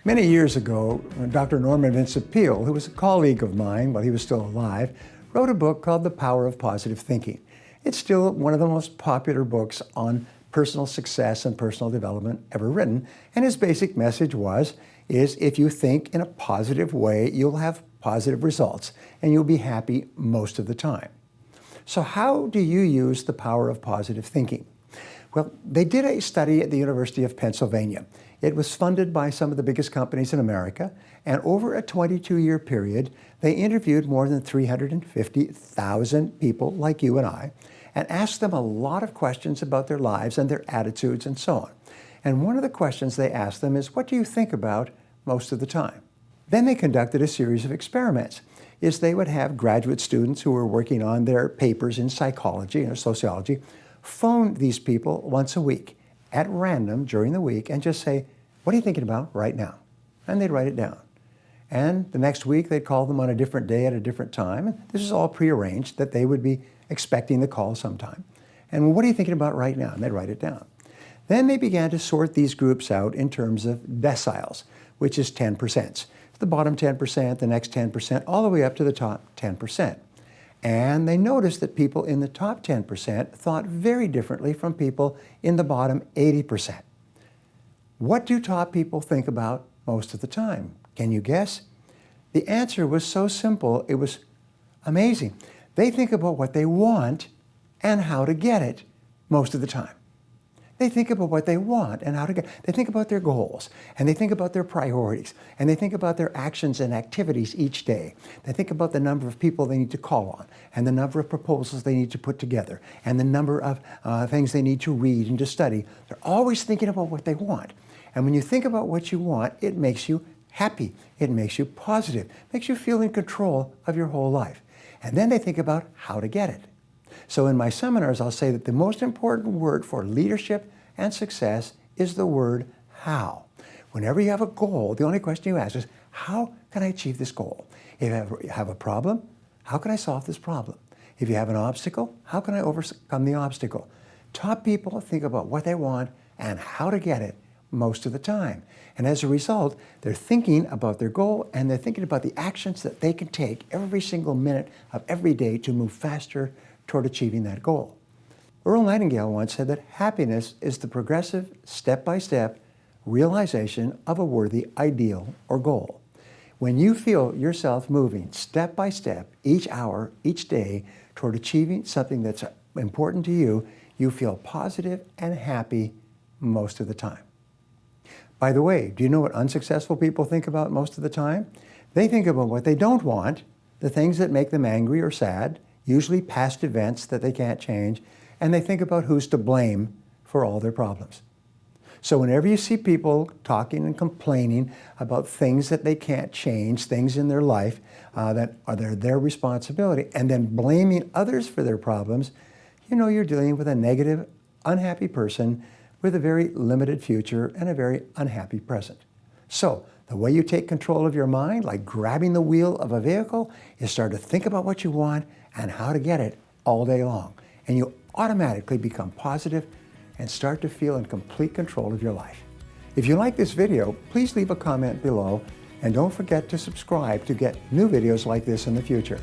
Many years ago, Dr. Norman Vincent Peale, who was a colleague of mine while he was still alive, wrote a book called The Power of Positive Thinking. It's still one of the most popular books on personal success and personal development ever written, and his basic message is if you think in a positive way, you'll have positive results, and you'll be happy most of the time. So how do you use the power of positive thinking? Well, they did a study at the University of Pennsylvania. It was funded by some of the biggest companies in America, and over a 22-year period, they interviewed more than 350,000 people like you and I, and asked them a lot of questions about their lives and their attitudes and so on. And one of the questions they asked them is, what do you think about most of the time? Then they conducted a series of experiments. They would have graduate students who were working on their papers in psychology or sociology phone these people once a week at random during the week and just say, what are you thinking about right now? And they'd write it down. And the next week they'd call them on a different day at a different time. And this is all prearranged that they would be expecting the call sometime. And what are you thinking about right now? And they'd write it down. Then they began to sort these groups out in terms of deciles, which is 10%. The bottom 10%, the next 10%, all the way up to the top 10%. And they noticed that people in the top 10% thought very differently from people in the bottom 80%. What do top people think about most of the time? Can you guess? The answer was so simple, it was amazing. They think about what they want and how to get it most of the time. They think about what they want and how to get it. They think about their goals, and they think about their priorities, and they think about their actions and activities each day. They think about the number of people they need to call on, and the number of proposals they need to put together, and the number of things they need to read and to study. They're always thinking about what they want. And when you think about what you want, it makes you happy. It makes you positive. It makes you feel in control of your whole life. And then they think about how to get it. So in my seminars, I'll say that the most important word for leadership and success is the word how. Whenever you have a goal, the only question you ask is, how can I achieve this goal? If you have a problem, how can I solve this problem? If you have an obstacle, how can I overcome the obstacle? Top people think about what they want and how to get it most of the time. And as a result, they're thinking about their goal and they're thinking about the actions that they can take every single minute of every day to move faster toward achieving that goal. Earl Nightingale once said that happiness is the progressive, step-by-step realization of a worthy ideal or goal. When you feel yourself moving step-by-step, each hour, each day, toward achieving something that's important to you, you feel positive and happy most of the time. By the way, do you know what unsuccessful people think about most of the time? They think about what they don't want, the things that make them angry or sad, usually past events that they can't change, and they think about who's to blame for all their problems. So whenever you see people talking and complaining about things that they can't change, things in their life that are their responsibility, and then blaming others for their problems, you know you're dealing with a negative, unhappy person with a very limited future and a very unhappy present. So the way you take control of your mind, like grabbing the wheel of a vehicle, is start to think about what you want and how to get it all day long. And you automatically become positive and start to feel in complete control of your life. If you like this video, please leave a comment below and don't forget to subscribe to get new videos like this in the future.